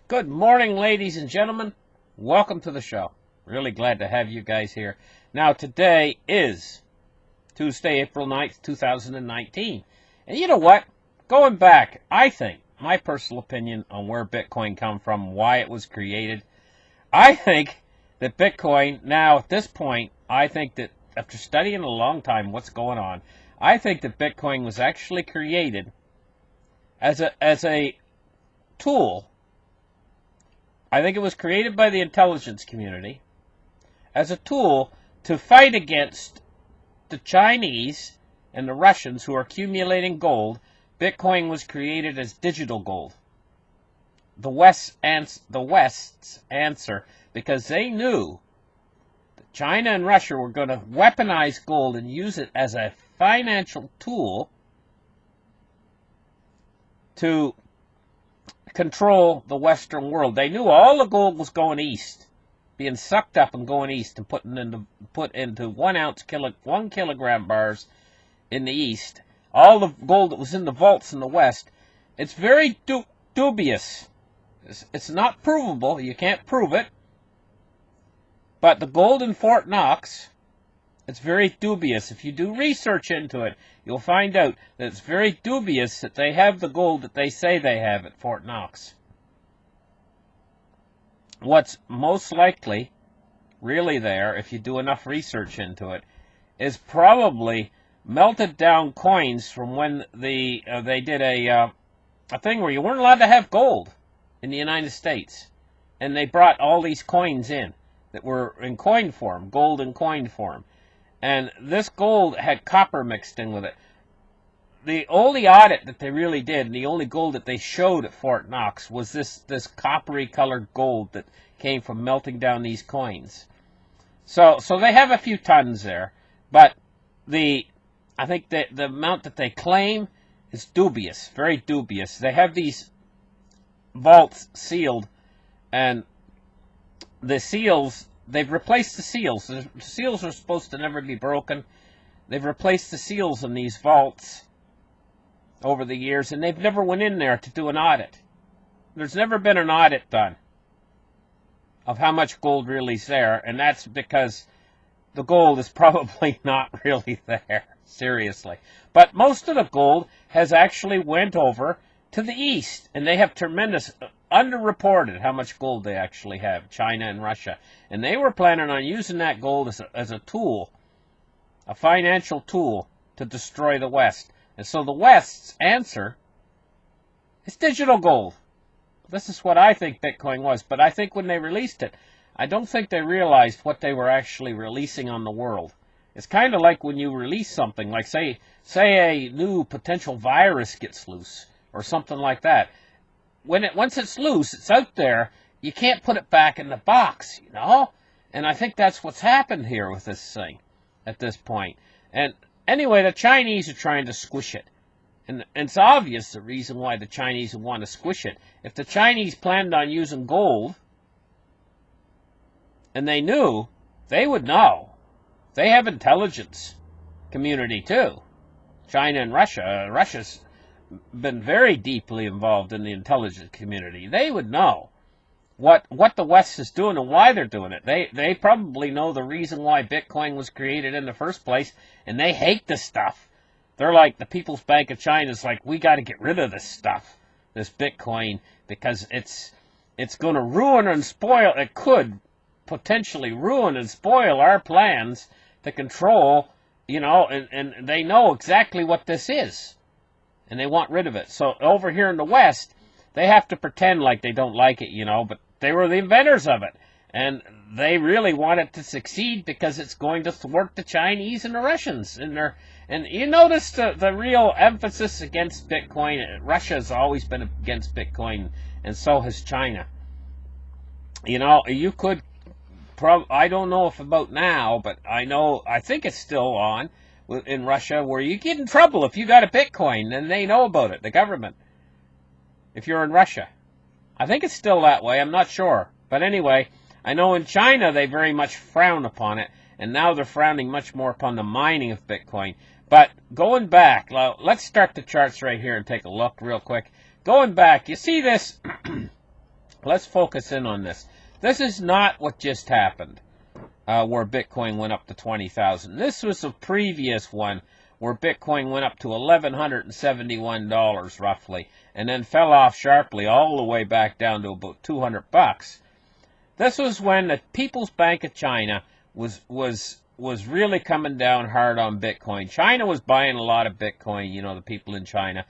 Good morning, ladies and gentlemen. Welcome to the show. Really glad to have you guys here. Now, today is Tuesday, April 9th, 2019. And you know what? Going back, I think, my personal opinion on where Bitcoin come from, why it was created, I think that Bitcoin, now at this point, I think that after studying a long time what's going on, I think that Bitcoin was actually created as a tool. I think it was created by the intelligence community as a tool to fight against the Chinese and the Russians who are accumulating gold. Bitcoin was created as digital gold. The West's answer, because they knew that China and Russia were going to weaponize gold and use it as a financial tool to control the Western world. They knew all the gold was going east, being sucked up and going east and put into 1 kilogram bars in the east. All the gold that was in the vaults in the west. It's very dubious. It's not provable. You can't prove it. But the gold in Fort Knox, it's very dubious. If you do research into it, you'll find out that it's very dubious that they have the gold that they say they have at Fort Knox. What's most likely really there, if you do enough research into it, is probably melted down coins from when they did a thing where you weren't allowed to have gold in the United States. And they brought all these coins in that were in coin form, gold in coin form. And this gold had copper mixed in with it. The only audit that they really did, and the only gold that they showed at Fort Knox, was this coppery colored gold that came from melting down these coins. So they have a few tons there, but I think that the amount that they claim is dubious, very dubious. They have these vaults sealed, and the seals, they've replaced the seals. The seals are supposed to never be broken. They've replaced the seals in these vaults over the years, and they've never went in there to do an audit. There's never been an audit done of how much gold really is there, and that's because the gold is probably not really there, seriously. But most of the gold has actually went over to the east, and they have tremendous, underreported how much gold they actually have, China and Russia. And they were planning on using that gold as a tool, a financial tool, to destroy the West. And so the West's answer is digital gold. This is what I think Bitcoin was. But I think when they released it, I don't think they realized what they were actually releasing on the world. It's kind of like when you release something, like say a new potential virus gets loose or something like that. Once it's loose, it's out there, you can't put it back in the box, you know? And I think that's what's happened here with this thing at this point. And anyway, the Chinese are trying to squish it. And it's obvious the reason why the Chinese would want to squish it. If the Chinese planned on using gold, and they knew, they would know. They have intelligence community too. China and Russia. Russia's been very deeply involved in the intelligence community. They would know what the West is doing and why they're doing it. They probably know the reason why Bitcoin was created in the first place, and they hate this stuff. They're like, the People's Bank of China's like, we got to get rid of this stuff, this Bitcoin, because it's going to ruin and spoil, it could potentially ruin and spoil our plans to control, you know, and they know exactly what this is. And they want rid of it. So over here in the West, they have to pretend like they don't like it, you know, but they were the inventors of it. And they really want it to succeed because it's going to thwart the Chinese and the Russians. And you notice the real emphasis against Bitcoin. Russia has always been against Bitcoin, and so has China. You know, you could I don't know if about now, but I think it's still on in Russia, where you get in trouble if you got a Bitcoin and they know about it, the government, if you're in Russia. I think it's still that way. I'm not sure. But anyway, I know in China they very much frown upon it, and now they're frowning much more upon the mining of Bitcoin. But going back, let's start the charts right here and take a look real quick. Going back, you see this? Let's focus in on this. This is not what just happened, where Bitcoin went up to 20,000. This was a previous one where Bitcoin went up to $1,171 roughly, and then fell off sharply all the way back down to about $200. This was when the People's Bank of China was really coming down hard on Bitcoin. China was buying a lot of Bitcoin, you know, the people in China,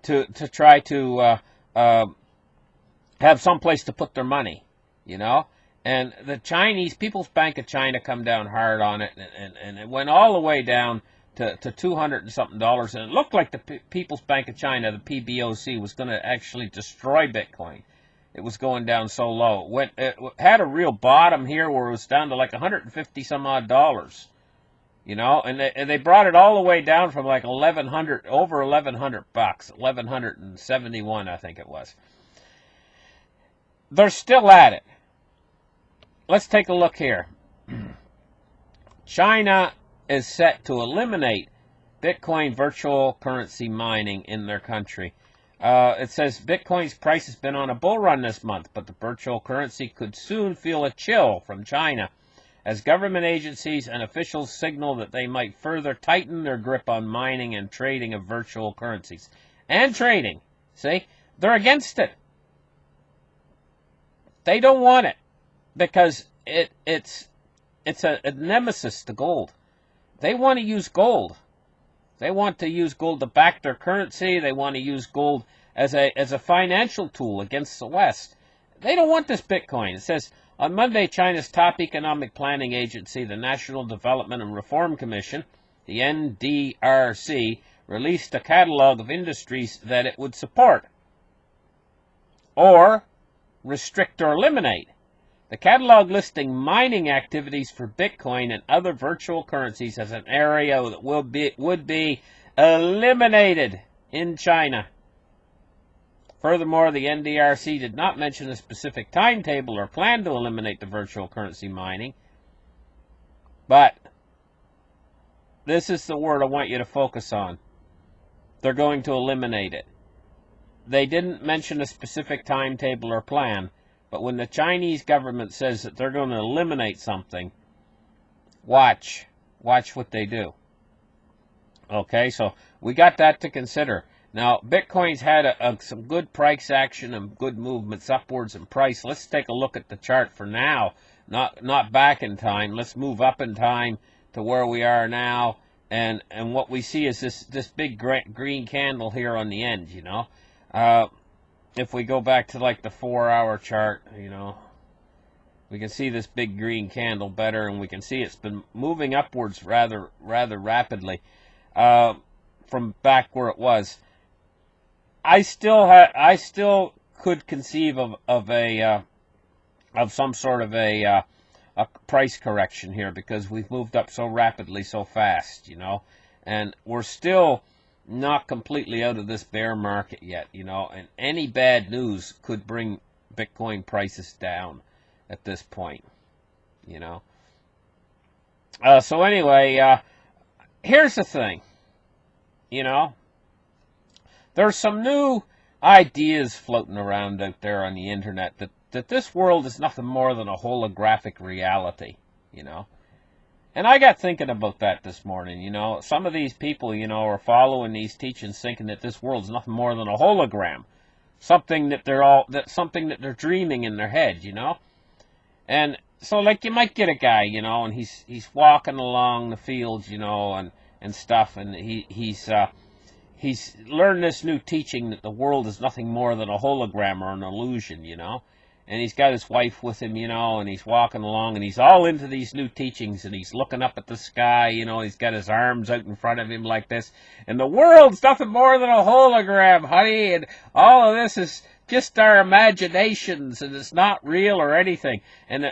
to try to have some place to put their money, you know. And the Chinese People's Bank of China come down hard on it, and it went all the way down to $200 and something, and it looked like the People's Bank of China, the PBOC, was going to actually destroy Bitcoin. It was going down so low. It had a real bottom here where it was down to like 150 some odd dollars, you know, and they brought it all the way down from like 1,100, over 1,100 bucks, 1,171 I think it was. They're still at it. Let's take a look here. China is set to eliminate Bitcoin virtual currency mining in their country. It says Bitcoin's price has been on a bull run this month, but the virtual currency could soon feel a chill from China as government agencies and officials signal that they might further tighten their grip on mining and trading of virtual currencies. And trading. See? They're against it. They don't want it because it's a nemesis to gold. They want to use gold. They want to use gold to back their currency. They want to use gold as a financial tool against the West. They don't want this Bitcoin. It says, on Monday, China's top economic planning agency, the National Development and Reform Commission, the NDRC, released a catalog of industries that it would support or restrict or eliminate. The catalog listing mining activities for Bitcoin and other virtual currencies as an area that would be eliminated in China. Furthermore, the NDRC did not mention a specific timetable or plan to eliminate the virtual currency mining. But this is the word I want you to focus on. They're going to eliminate it. They didn't mention a specific timetable or plan. But when the Chinese government says that they're going to eliminate something, watch what they do. Okay, so we got that to consider. Now, Bitcoin's had some good price action and good movements upwards in price. Let's take a look at the chart for now, not back in time. Let's move up in time to where we are now, and what we see is this big green candle here on the end, you know. If we go back to like the 4-hour chart, you know, we can see this big green candle better, and we can see it's been moving upwards rather rapidly from back where it was. I still could conceive of some sort of a price correction here because we've moved up so rapidly, so fast, you know, and we're still not completely out of this bear market yet, you know, and any bad news could bring Bitcoin prices down at this point, you know. So anyway, here's the thing, you know, there's some new ideas floating around out there on the internet that this world is nothing more than a holographic reality, you know. And I got thinking about that this morning, you know. Some of these people, you know, are following these teachings thinking that this world's nothing more than a hologram. Something that they're dreaming in their head, you know. And so like you might get a guy, you know, and he's walking along the fields, you know, and stuff, and he's learned this new teaching that the world is nothing more than a hologram or an illusion, you know. And he's got his wife with him, you know, and he's walking along, and he's all into these new teachings, and he's looking up at the sky, you know, he's got his arms out in front of him like this, and the world's nothing more than a hologram, honey, and all of this is just our imaginations, and it's not real or anything. And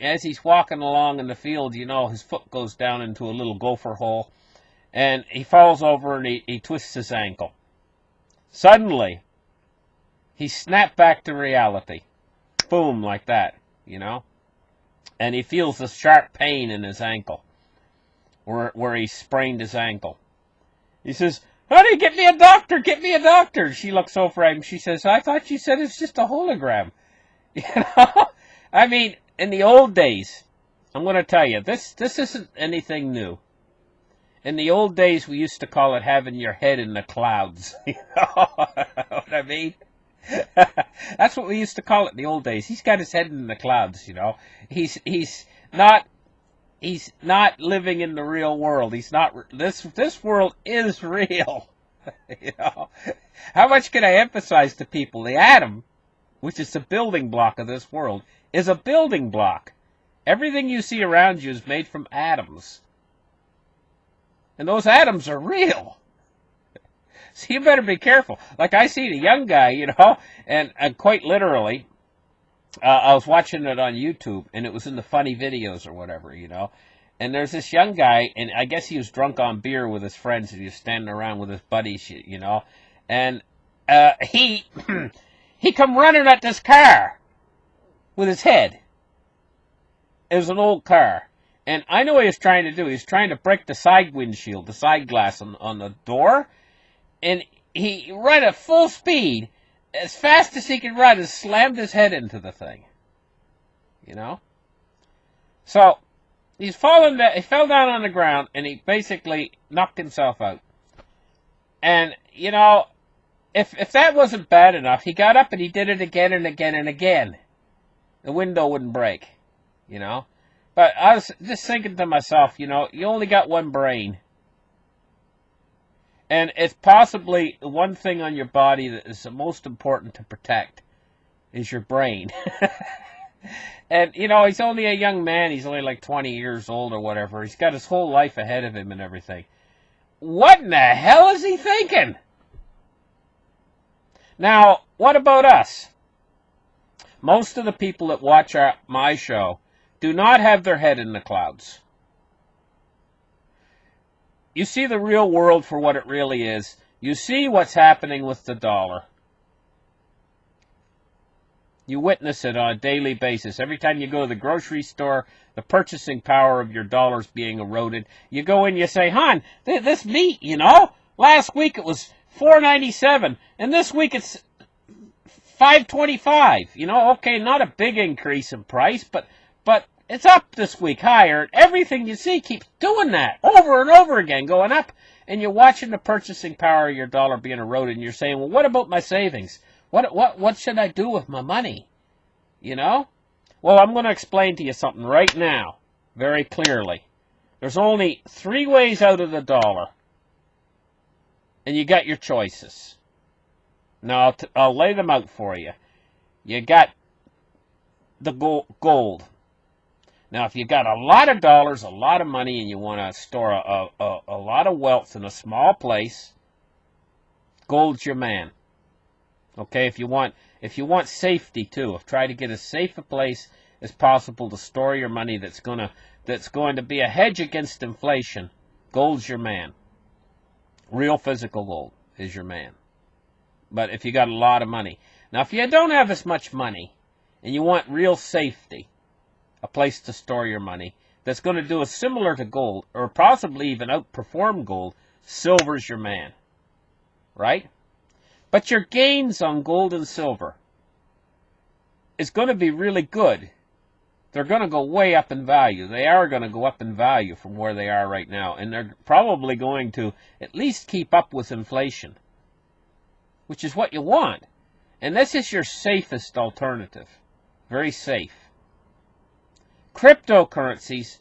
as he's walking along in the field, his foot goes down into a little gopher hole, and he falls over and he twists his ankle. Suddenly, he snapped back to reality. Boom, like that, And he feels a sharp pain in his ankle, where he sprained his ankle. He says, "Honey, get me a doctor, get me a doctor." She looks over at him. She says, "I thought you said it's just a hologram." I mean, in the old days, I'm going to tell you, this isn't anything new. In the old days, we used to call it having your head in the clouds. You know what I mean? That's what we used to call it in the old days. He's got his head in the clouds, He's not living in the real world. He's not. This world is real. How much can I emphasize to people? The atom, which is the building block of this world, is a building block. Everything you see around you is made from atoms. And those atoms are real. So you better be careful. Like I see the young guy, and quite literally, I was watching it on YouTube, and it was in the funny videos or whatever, And there's this young guy, and I guess he was drunk on beer with his friends, and he was standing around with his buddies, And he he come running at this car with his head. It was an old car. And I know what he was trying to do. He was trying to break the side windshield, the side glass on the door. And he ran at full speed, as fast as he could run, and slammed his head into the thing. So, he fell down on the ground, and he basically knocked himself out. And, if that wasn't bad enough, he got up and he did it again and again and again. The window wouldn't break, But I was just thinking to myself, you only got one brain. And it's possibly the one thing on your body that is the most important to protect is your brain. And, he's only a young man. He's only like 20 years old or whatever. He's got his whole life ahead of him and everything. What in the hell is he thinking? Now, what about us? Most of the people that watch my show do not have their head in the clouds. You see the real world for what it really is. You see what's happening with the dollar. You witness it on a daily basis. Every time you go to the grocery store, the purchasing power of your dollar is being eroded. You go in, you say, "Hon, this meat, last week it was $4.97, and this week it's $5.25. Okay, not a big increase in price, but it's up this week higher." Everything you see keeps doing that over and over again, going up. And you're watching the purchasing power of your dollar being eroded, and you're saying, "Well, what about my savings? What should I do with my money?" Well, I'm going to explain to you something right now, very clearly. There's only 3 ways out of the dollar, and you got your choices. Now, I'll lay them out for you. You got the gold. Now, if you got a lot of dollars, a lot of money, and you want to store a lot of wealth in a small place, gold's your man. Okay, if you want safety too, try to get as safe a place as possible to store your money that's going to be a hedge against inflation. Gold's your man. Real physical gold is your man. But if you got a lot of money. Now, if you don't have as much money and you want real safety, a place to store your money that's going to do as similar to gold, or possibly even outperform gold, silver's your man. Right? But your gains on gold and silver is going to be really good. They're going to go way up in value. They are going to go up in value from where they are right now. And they're probably going to at least keep up with inflation, which is what you want. And this is your safest alternative. Very safe. Cryptocurrencies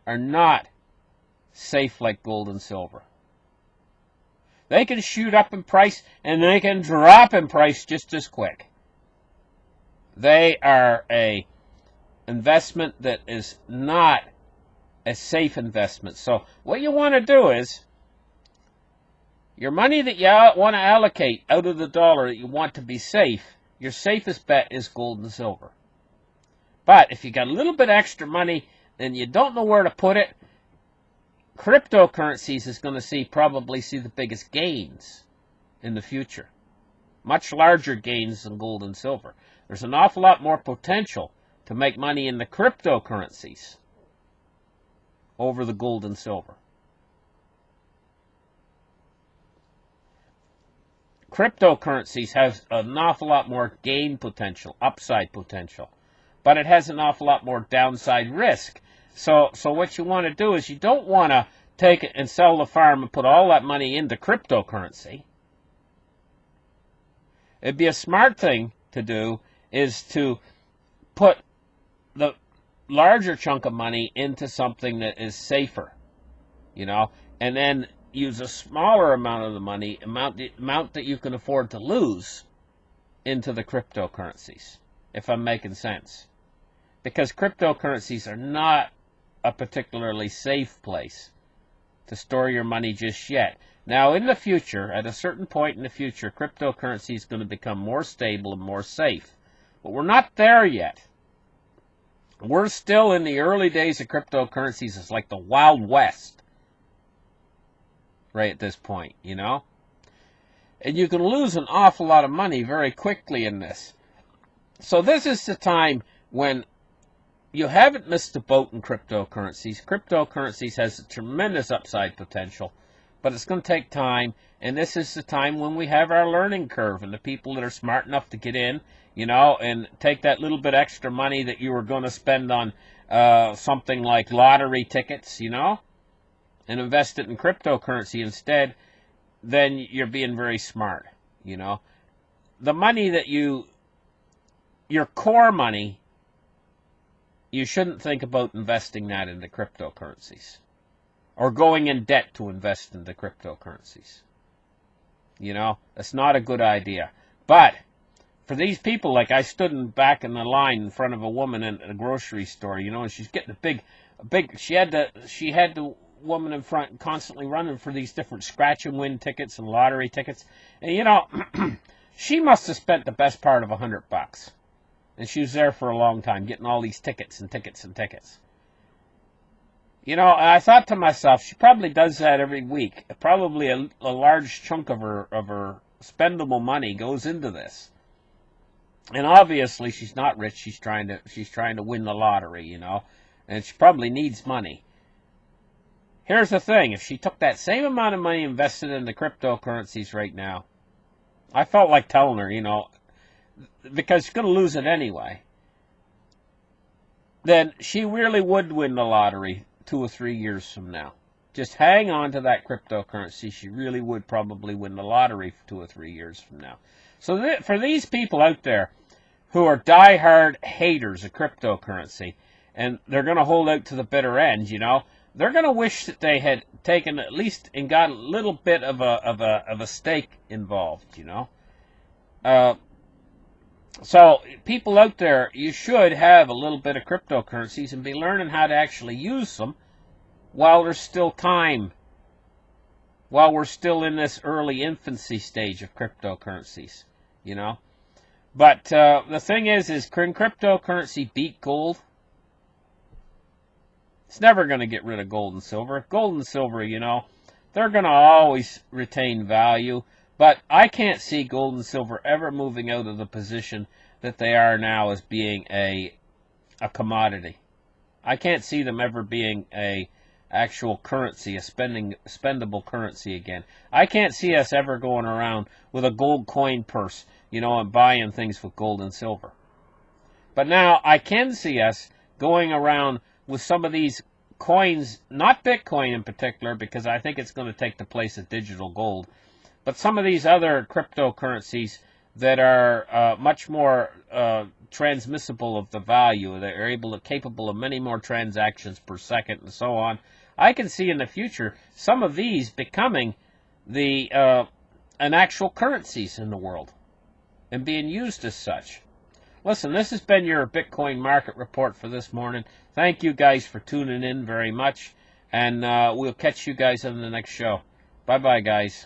are not safe like gold and silver. They can shoot up in price and they can drop in price just as quick. They are a investment that is not a safe investment. So what you want to do is, your money that you want to allocate out of the dollar that you want to be safe, your safest bet is gold and silver. But if you got a little bit extra money and you don't know where to put it, cryptocurrencies is going to probably see the biggest gains in the future. Much larger gains than gold and silver. There's an awful lot more potential to make money in the cryptocurrencies over the gold and silver. Cryptocurrencies has an awful lot more gain potential, upside potential, but it has an awful lot more downside risk. So what you want to do is you don't want to take it and sell the farm and put all that money into cryptocurrency. It'd be a smart thing to do is to put the larger chunk of money into something that is safer, and then use a smaller amount of the money, amount that you can afford to lose, into the cryptocurrencies, if I'm making sense. Because cryptocurrencies are not a particularly safe place to store your money just yet. Now, in the future, at a certain point in the future, cryptocurrency is going to become more stable and more safe. But we're not there yet. We're still in the early days of cryptocurrencies. It's like the Wild West right at this point, And you can lose an awful lot of money very quickly in this. So this is the time when you haven't missed the boat in cryptocurrencies. Cryptocurrencies has a tremendous upside potential, but it's going to take time, and this is the time when we have our learning curve, and the people that are smart enough to get in, and take that little bit extra money that you were going to spend on something like lottery tickets, and invest it in cryptocurrency instead, then you're being very smart, The money that your core money, you shouldn't think about investing that into cryptocurrencies or going in debt to invest into cryptocurrencies. That's not a good idea. But for these people, like I stood back in the line in front of a woman in a grocery store, and she's getting she had the woman in front constantly running for these different scratch and win tickets and lottery tickets. And she must have spent the best part of $100. And she was there for a long time, getting all these tickets and tickets and tickets. I thought to myself, she probably does that every week. Probably a large chunk of her spendable money goes into this. And obviously, she's not rich. She's trying to win the lottery, and she probably needs money. Here's the thing: if she took that same amount of money invested in the cryptocurrencies right now, I felt like telling her, because she's going to lose it anyway, then she really would win the lottery 2 or 3 years from now. Just hang on to that cryptocurrency. She really would probably win the lottery 2 or 3 years from now. So for these people out there who are diehard haters of cryptocurrency, and they're going to hold out to the bitter end, they're going to wish that they had taken at least and got a little bit of a stake involved, So people out there, you should have a little bit of cryptocurrencies and be learning how to actually use them while there's still time, while we're still in this early infancy stage of cryptocurrencies, But the thing is can cryptocurrency beat gold? It's never going to get rid of gold and silver. Gold and silver, they're going to always retain value. But I can't see gold and silver ever moving out of the position that they are now as being a commodity. I can't see them ever being a actual currency, a spendable currency again. I can't see us ever going around with a gold coin purse, and buying things with gold and silver. But now I can see us going around with some of these coins, not Bitcoin in particular, because I think it's going to take the place of digital gold, but some of these other cryptocurrencies that are much more transmissible of the value, they're capable of many more transactions per second and so on. I can see in the future some of these becoming an actual currencies in the world and being used as such. Listen, this has been your Bitcoin market report for this morning. Thank you guys for tuning in very much, and we'll catch you guys on the next show. Bye-bye, guys.